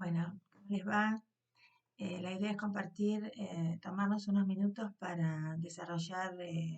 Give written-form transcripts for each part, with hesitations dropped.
Bueno, ¿cómo les va? La idea es compartir, tomarnos unos minutos para desarrollar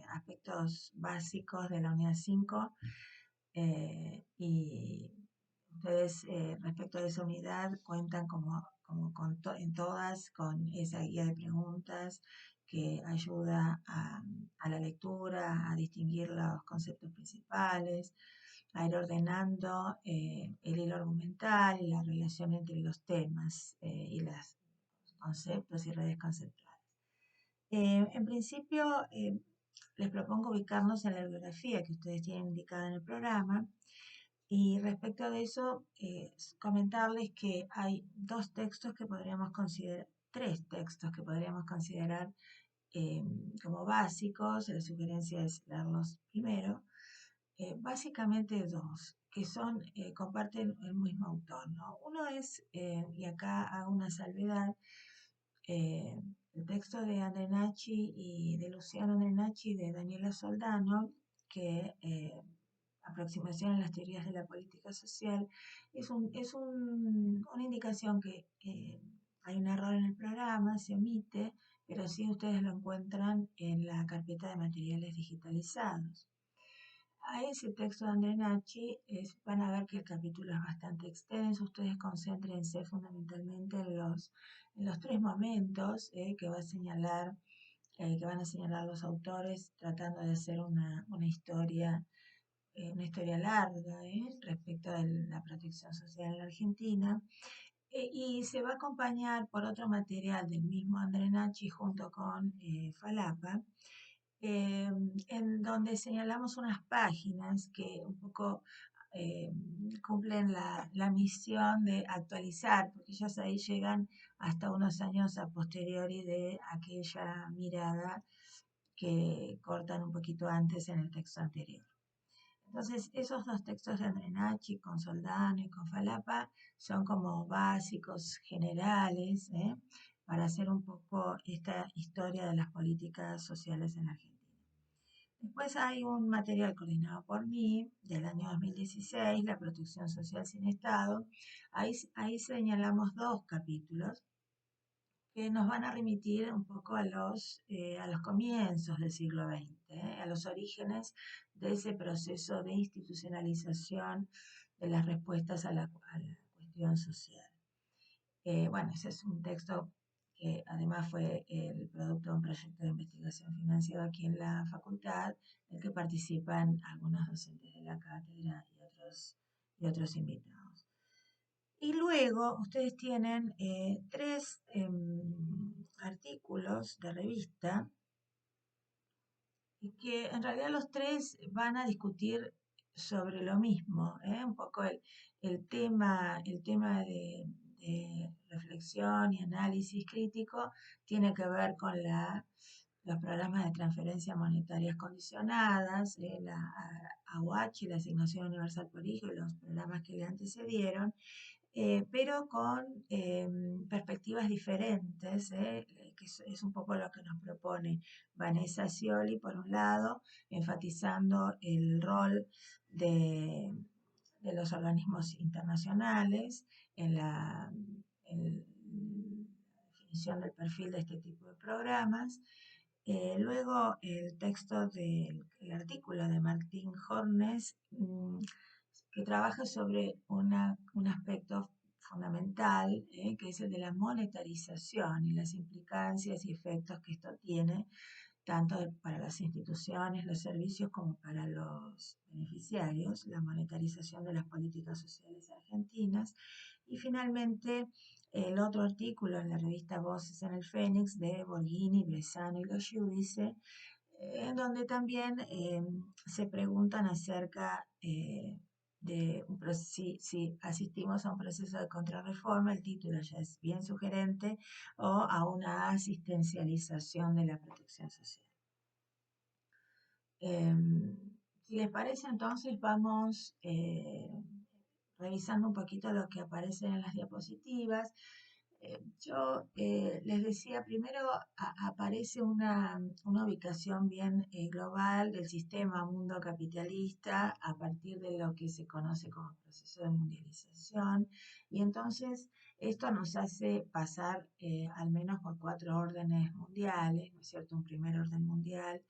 aspectos básicos de la unidad 5 y ustedes respecto a esa unidad cuentan en todas con esa guía de preguntas que ayuda a la lectura, a distinguir los conceptos principales, a ir ordenando el hilo argumental y la relación entre los temas y los conceptos y redes conceptuales. En principio, les propongo ubicarnos en la bibliografía que ustedes tienen indicada en el programa y respecto de eso, comentarles que hay tres textos que podríamos considerar eh, como básicos. La sugerencia es leerlos primero. Básicamente dos, que comparten el mismo autor, ¿no? Uno es, y acá hago una salvedad, eh, el texto de Andrenacci y de Luciano Andrenacci y de Daniela Soldano, que aproximación a las teorías de la política social, una indicación que hay un error en el programa, se omite, pero sí ustedes lo encuentran en la carpeta de materiales digitalizados. A ese texto de Andrenacci van a ver que el capítulo es bastante extenso. Ustedes concéntrense fundamentalmente en los tres momentos que van a señalar los autores, tratando de hacer una historia larga respecto de la protección social en la Argentina. Y se va a acompañar por otro material del mismo Andrenacci junto con Falapa, eh, en donde señalamos unas páginas que un poco eh, cumplen la misión de actualizar, porque ellas ahí llegan hasta unos años a posteriori de aquella mirada que cortan un poquito antes en el texto anterior. Entonces, esos dos textos de Andrenacci con Soldano y con Falapa son como básicos generales, para hacer un poco esta historia de las políticas sociales en Argentina. Después hay un material coordinado por mí del año 2016, La protección social sin Estado. Ahí señalamos dos capítulos que nos van a remitir un poco a los comienzos del siglo XX, a los orígenes de ese proceso de institucionalización de las respuestas a la cuestión social. Bueno, ese es un texto que además fue el producto de un proyecto de investigación financiado aquí en la facultad, en el que participan algunos docentes de la cátedra y otros invitados. Y luego ustedes tienen tres artículos de revista y que en realidad los tres van a discutir sobre lo mismo, un poco el tema de reflexión y análisis crítico tiene que ver con los programas de transferencias monetarias condicionadas, la AUH, la Asignación Universal por Hijo y los programas que le antecedieron, pero con perspectivas diferentes, que es un poco lo que nos propone Vanessa Scioli, por un lado, enfatizando el rol de los organismos internacionales en la definición del perfil de este tipo de programas. Luego el texto del artículo de Martín Hornes, que trabaja sobre un aspecto fundamental, que es el de la monetarización y las implicancias y efectos que esto tiene, tanto para las instituciones, los servicios, como para los beneficiarios, la monetarización de las políticas sociales argentinas. Y finalmente, el otro artículo en la revista Voces en el Fénix de Borghini, Bresano y Lo Giudice, en donde también se preguntan acerca de si asistimos a un proceso de contrarreforma. El título ya es bien sugerente, o a una asistencialización de la protección social. Si les parece, entonces vamos revisando un poquito lo que aparece en las diapositivas. Yo les decía, primero aparece una ubicación bien global del sistema mundo capitalista a partir de lo que se conoce como proceso de mundialización, y entonces esto nos hace pasar al menos por cuatro órdenes mundiales, ¿no es cierto? Un primer orden mundial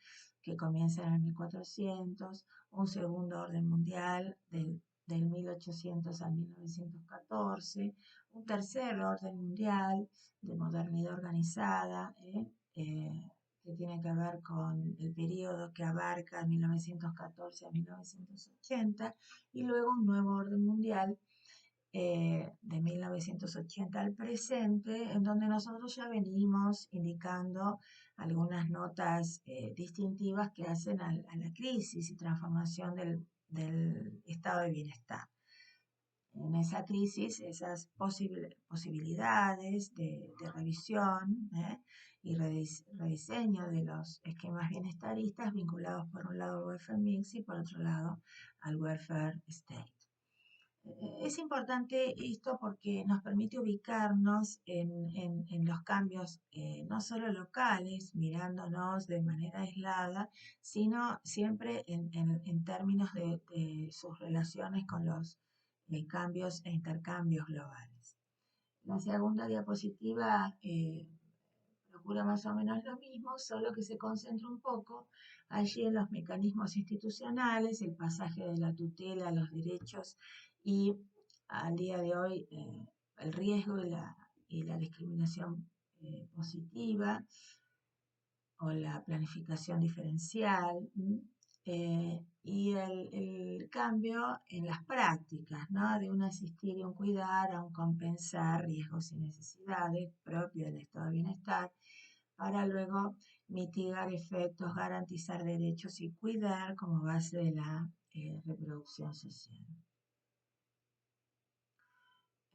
que comienza en el 1400, un segundo orden mundial del 1800 al 1914, un tercer orden mundial de modernidad organizada, que tiene que ver con el periodo que abarca 1914 a 1980, y luego un nuevo orden mundial de 1980 al presente, en donde nosotros ya venimos indicando algunas notas distintivas que hacen a la crisis y transformación del estado de bienestar. En esa crisis, esas posibilidades de revisión y rediseño de los esquemas bienestaristas vinculados por un lado al welfare mix y por otro lado al welfare state. Es importante esto porque nos permite ubicarnos en los cambios no solo locales, mirándonos de manera aislada, sino siempre en términos de sus relaciones con los cambios e intercambios globales. La segunda diapositiva procura más o menos lo mismo, solo que se concentra un poco allí en los mecanismos institucionales, el pasaje de la tutela a los derechos y al día de hoy el riesgo y la discriminación positiva o la planificación diferencial. Y el cambio en las prácticas, ¿no? De un asistir y un cuidar a un compensar riesgos y necesidades propios del estado de bienestar para luego mitigar efectos, garantizar derechos y cuidar como base de la reproducción social.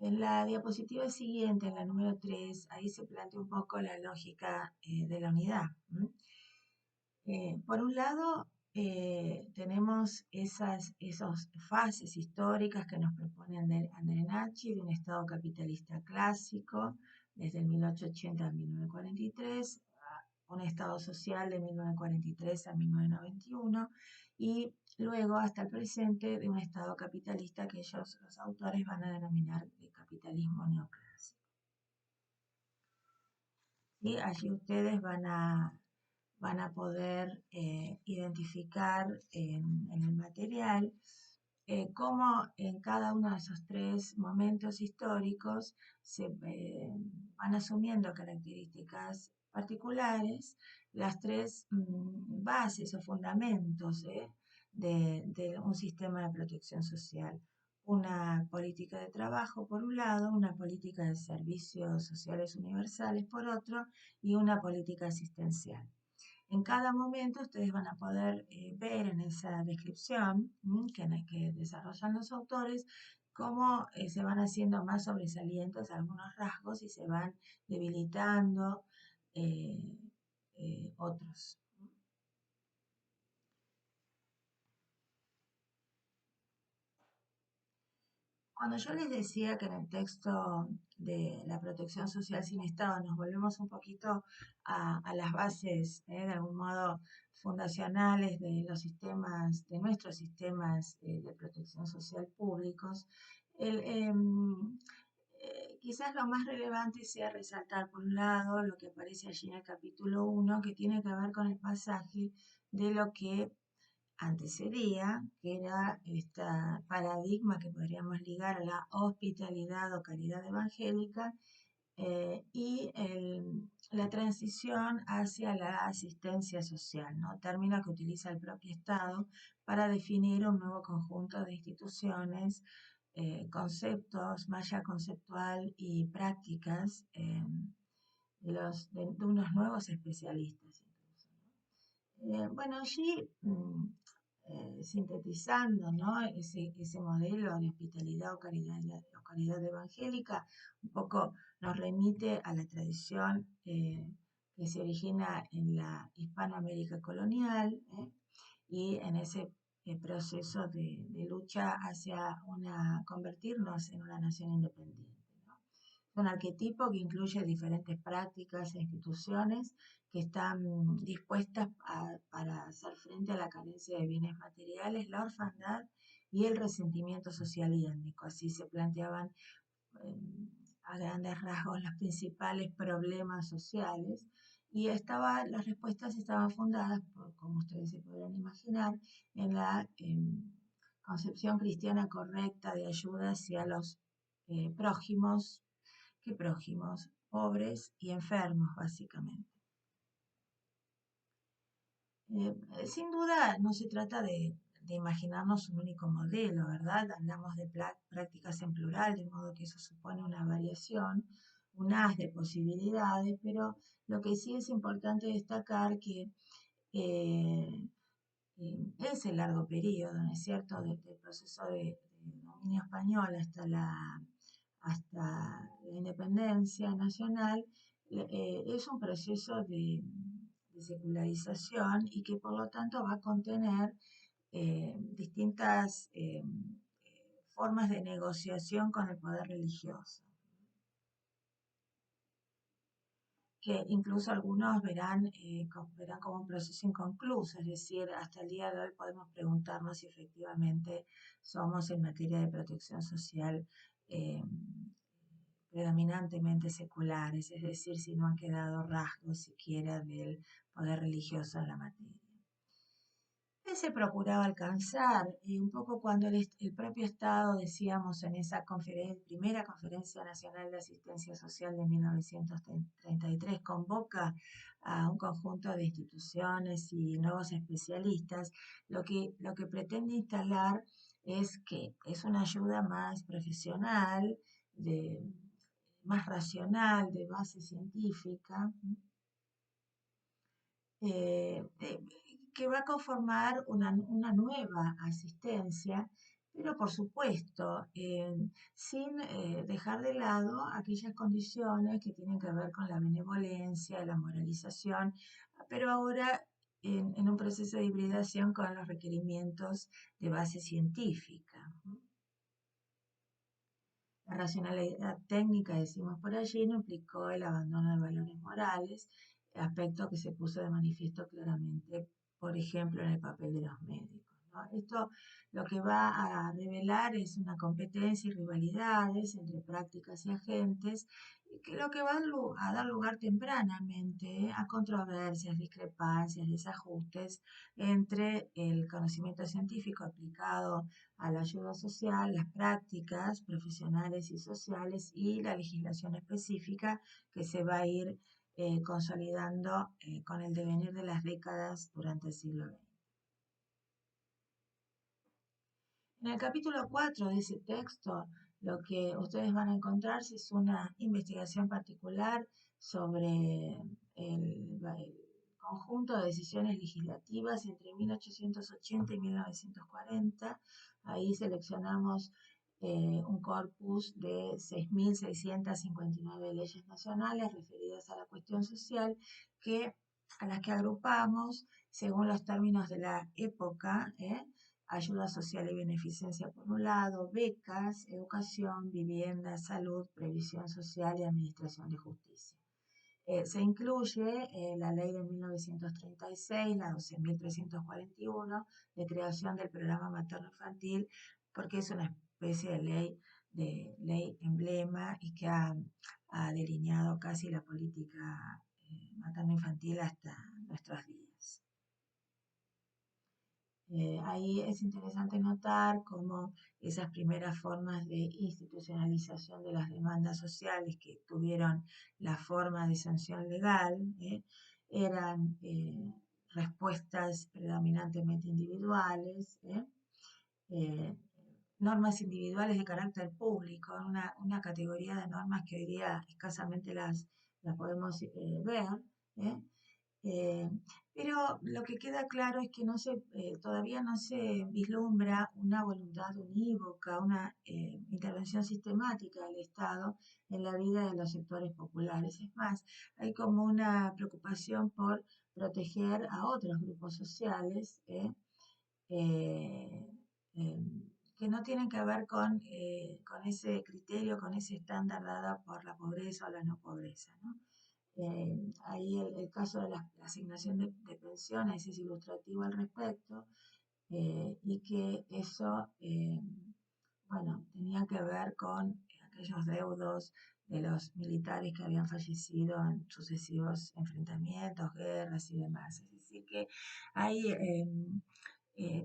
En la diapositiva siguiente, en la número 3, ahí se plantea un poco la lógica de la unidad. Por un lado, tenemos esas fases históricas que nos propone André Nachi de un Estado capitalista clásico desde el 1880 a 1943, un Estado social de 1943 a 1991 y luego hasta el presente de un Estado capitalista que ellos, los autores, van a denominar de capitalismo neoclásico. Y allí ustedes van a poder identificar en el material cómo en cada uno de esos tres momentos históricos se van asumiendo características particulares, las tres bases o fundamentos de un sistema de protección social. Una política de trabajo por un lado, una política de servicios sociales universales por otro y una política asistencial. En cada momento ustedes van a poder ver en esa descripción que desarrollan los autores cómo se van haciendo más sobresalientes algunos rasgos y se van debilitando eh, otros. Cuando yo les decía que en el texto de la protección social sin Estado nos volvemos un poquito a las bases, de algún modo fundacionales de los sistemas, de nuestros sistemas de protección social públicos, el, quizás lo más relevante sea resaltar, por un lado, lo que aparece allí en el capítulo 1, que tiene que ver con el pasaje de lo que antecedía, que era este paradigma que podríamos ligar a la hospitalidad o caridad evangélica, y la transición hacia la asistencia social, ¿no? Término que utiliza el propio Estado para definir un nuevo conjunto de instituciones, conceptos, malla conceptual y prácticas de unos nuevos especialistas. Incluso, ¿no? Bueno, allí sintetizando, ¿no? ese modelo de hospitalidad o caridad evangélica, un poco nos remite a la tradición que se origina en la Hispanoamérica colonial y en ese proceso de lucha hacia convertirnos en una nación independiente, ¿no? un arquetipo que incluye diferentes prácticas e instituciones que están dispuestas para hacer frente a la carencia de bienes materiales, la orfandad y el resentimiento social y étnico. Así se planteaban a grandes rasgos los principales problemas sociales y las respuestas estaban fundadas, como ustedes se podrán imaginar, en la concepción cristiana correcta de ayuda hacia los prójimos. ¿Qué prójimos? Pobres y enfermos, básicamente. Sin duda no se trata de imaginarnos un único modelo, ¿verdad? Hablamos de prácticas en plural, de modo que eso supone una variación, un haz de posibilidades, pero lo que sí es importante destacar que eh, ese largo periodo, ¿no es cierto?, del proceso de dominio español hasta la independencia nacional, es un proceso de secularización y que por lo tanto va a contener distintas formas de negociación con el poder religioso, que incluso algunos verán como un proceso inconcluso, es decir, hasta el día de hoy podemos preguntarnos si efectivamente somos en materia de protección social eh, predominantemente seculares, es decir, si no han quedado rasgos siquiera del poder religioso en la materia. ¿Qué se procuraba alcanzar? Un poco cuando el propio Estado, decíamos en esa primera Conferencia Nacional de Asistencia Social de 1933, convoca a un conjunto de instituciones y nuevos especialistas, lo que pretende instalar es que es una ayuda más profesional, más racional, de base científica, eh, que va a conformar una nueva asistencia, pero por supuesto, sin dejar de lado aquellas condiciones que tienen que ver con la benevolencia, la moralización, pero ahora en un proceso de hibridación con los requerimientos de base científica. La racionalidad técnica, decimos por allí, no implicó el abandono de valores morales, aspecto que se puso de manifiesto claramente, por ejemplo, en el papel de los médicos, ¿no? Esto lo que va a revelar es una competencia y rivalidades entre prácticas y agentes, que lo que va a dar lugar tempranamente a controversias, discrepancias, desajustes entre el conocimiento científico aplicado a la ayuda social, las prácticas profesionales y sociales y la legislación específica que se va a ir consolidando con el devenir de las décadas durante el siglo XX. En el capítulo 4 de ese texto, lo que ustedes van a encontrarse es una investigación particular sobre el conjunto de decisiones legislativas entre 1880 y 1940. Ahí seleccionamos un corpus de 6.659 leyes nacionales referidas a la cuestión social a las que agrupamos según los términos de la época, ayuda social y beneficencia por un lado, becas, educación, vivienda, salud, previsión social y administración de justicia. Se incluye la ley de 1936, la 12.341, de creación del programa materno-infantil, porque es una especie de ley emblema y que ha delineado casi la política materno-infantil hasta nuestros días. Ahí es interesante notar cómo esas primeras formas de institucionalización de las demandas sociales que tuvieron la forma de sanción legal eran respuestas predominantemente individuales, normas individuales de carácter público, una categoría de normas que hoy día escasamente las podemos ver. ¿eh? Eh, pero lo que queda claro es que todavía no se vislumbra una voluntad unívoca, una intervención sistemática del Estado en la vida de los sectores populares. Es más, hay como una preocupación por proteger a otros grupos sociales eh, que no tienen que ver con ese criterio, con ese estándar dado por la pobreza o la no pobreza, ¿no? Ahí el caso de la asignación de pensiones es ilustrativo al respecto, y que eso, bueno, tenía que ver con aquellos deudos de los militares que habían fallecido en sucesivos enfrentamientos, guerras y demás. Es decir, que hay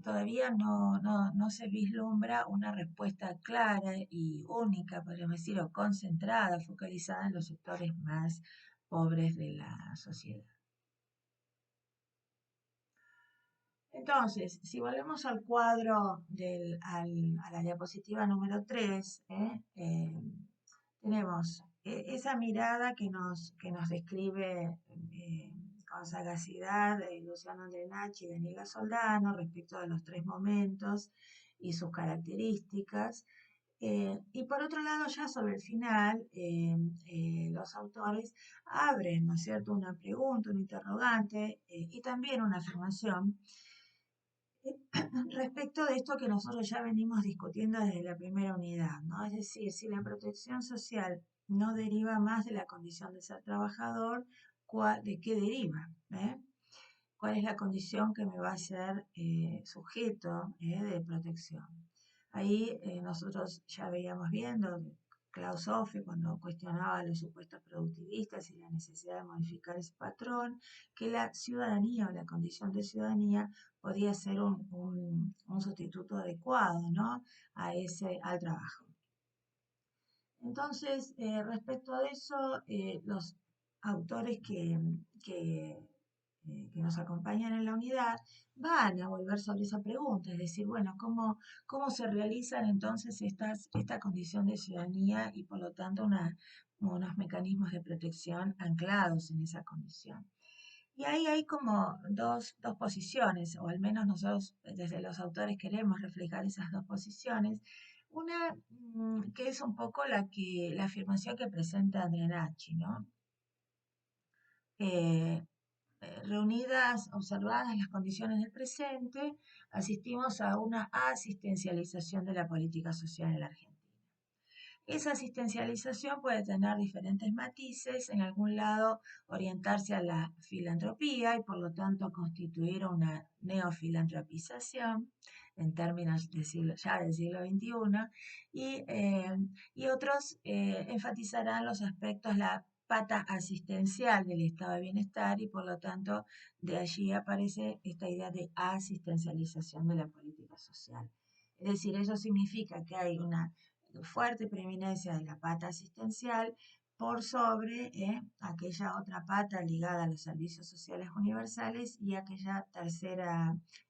todavía no se vislumbra una respuesta clara y única, podríamos decir, o concentrada, focalizada en los sectores más pobres de la sociedad. Entonces, si volvemos al cuadro a la diapositiva número 3, tenemos esa mirada que nos describe con sagacidad Luciano Andrenach y Daniela Soldano respecto de los tres momentos y sus características. Y por otro lado, ya sobre el final, los autores abren, ¿no es cierto?, una pregunta, un interrogante y también una afirmación respecto de esto que nosotros ya venimos discutiendo desde la primera unidad, ¿no? Es decir, si la protección social no deriva más de la condición de ser trabajador, ¿de qué deriva? ¿Cuál es la condición que me va a ser sujeto de protección? Ahí nosotros ya veíamos viendo Klaus Hofe cuando cuestionaba los supuestos productivistas y la necesidad de modificar ese patrón, que la ciudadanía o la condición de ciudadanía podía ser un sustituto adecuado, ¿no?, al trabajo. Entonces, respecto de eso, los autores que nos acompañan en la unidad van a volver sobre esa pregunta, es decir, bueno, ¿cómo se realizan entonces esta condición de ciudadanía y por lo tanto unos mecanismos de protección anclados en esa condición? Y ahí hay como dos posiciones, o al menos nosotros desde los autores queremos reflejar esas dos posiciones. Una que es un poco la afirmación que presenta Andrenacci, ¿no? Eh, Reunidas, observadas las condiciones del presente, asistimos a una asistencialización de la política social en la Argentina. Esa asistencialización puede tener diferentes matices, en algún lado orientarse a la filantropía y por lo tanto constituir una neofilantropización en términos ya del siglo XXI, y otros enfatizarán los aspectos, la pata asistencial del estado de bienestar y por lo tanto de allí aparece esta idea de asistencialización de la política social. Es decir, eso significa que hay una fuerte preeminencia de la pata asistencial por sobre aquella otra pata ligada a los servicios sociales universales y aquella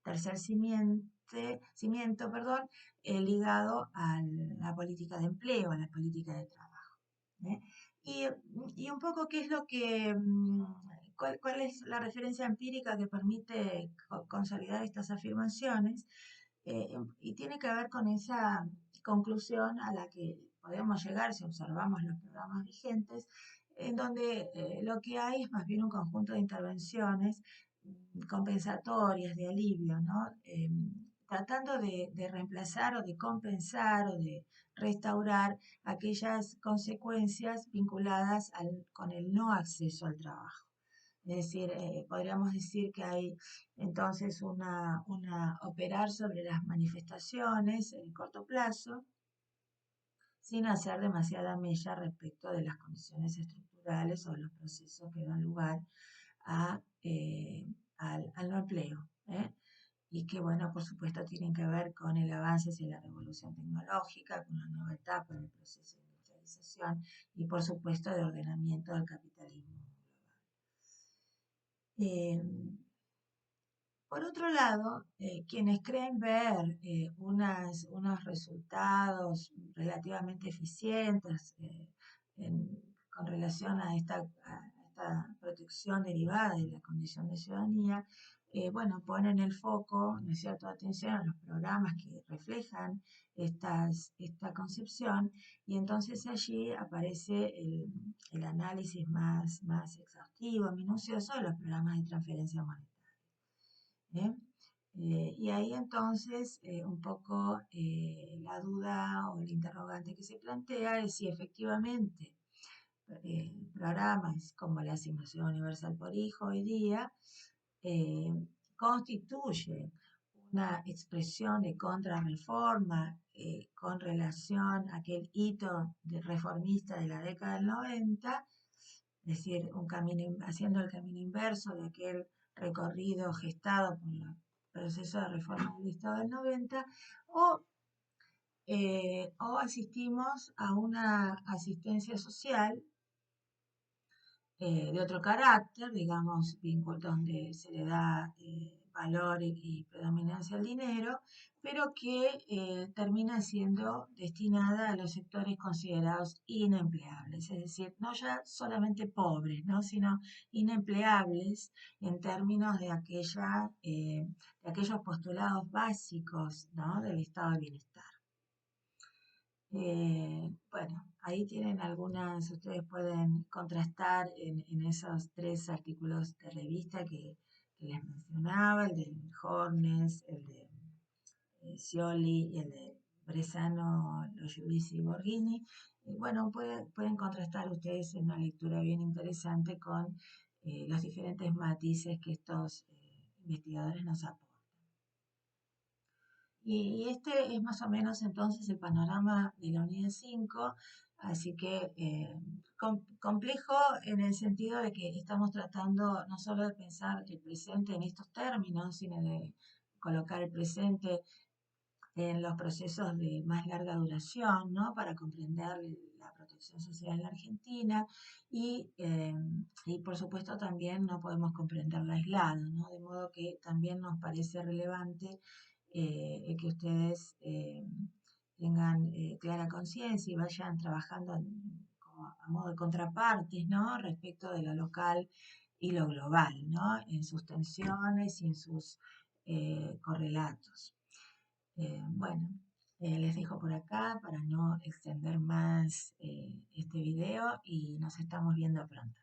tercer cimiento, perdón, ligado a la política de empleo, a la política de trabajo. ¿eh? Y, y un poco qué es lo que, cuál es la referencia empírica que permite consolidar estas afirmaciones, y tiene que ver con esa conclusión a la que podemos llegar si observamos los programas vigentes, en donde lo que hay es más bien un conjunto de intervenciones compensatorias, de alivio, ¿no? Tratando de reemplazar o de compensar o de restaurar aquellas consecuencias vinculadas con el no acceso al trabajo. Es decir, podríamos decir que hay entonces una operar sobre las manifestaciones en corto plazo, sin hacer demasiada mella respecto de las condiciones estructurales o de los procesos que dan lugar al no empleo. Y que, bueno, por supuesto tienen que ver con el avance hacia la revolución tecnológica, con una nueva etapa en el proceso de industrialización y, por supuesto, de ordenamiento del capitalismo global. Por otro lado, quienes creen ver unos resultados relativamente eficientes con relación a esta protección derivada de la condición de ciudadanía, bueno, ponen el foco, ¿no es cierto?, atención a los programas que reflejan esta concepción, y entonces allí aparece el análisis más exhaustivo, minucioso de los programas de transferencia monetaria. Y ahí entonces un poco la duda o el interrogante que se plantea es si efectivamente programas como la asignación universal por hijo hoy día eh, constituye una expresión de contrarreforma con relación a aquel hito reformista de la década del 90, es decir, haciendo el camino inverso de aquel recorrido gestado por el proceso de reforma del Estado del 90, o asistimos a una asistencia social de otro carácter, digamos, vínculos donde se le da valor y predominancia al dinero, pero que termina siendo destinada a los sectores considerados inempleables, es decir, no ya solamente pobres, ¿no? Sino inempleables en términos de aquellos postulados básicos, ¿no? Del estado de bienestar. Bueno, ahí tienen algunas, ustedes pueden contrastar en esos tres artículos de revista que les mencionaba, el de Hornes, el de Scioli y el de Bresano, Giudici y Borghini. Y bueno, pueden contrastar ustedes en una lectura bien interesante con los diferentes matices que estos investigadores nos aportan. Y este es más o menos entonces el panorama de la unidad 5, así que complejo en el sentido de que estamos tratando no solo de pensar el presente en estos términos, sino de colocar el presente en los procesos de más larga duración, ¿no? Para comprender la protección social en la Argentina y por supuesto también no podemos comprenderla aislada, ¿no? De modo que también nos parece relevante que ustedes tengan clara conciencia y vayan trabajando como a modo de contrapartes, ¿no? Respecto de lo local y lo global, ¿no? En sus tensiones y en sus correlatos. Bueno, les dejo por acá para no extender más este video y nos estamos viendo pronto.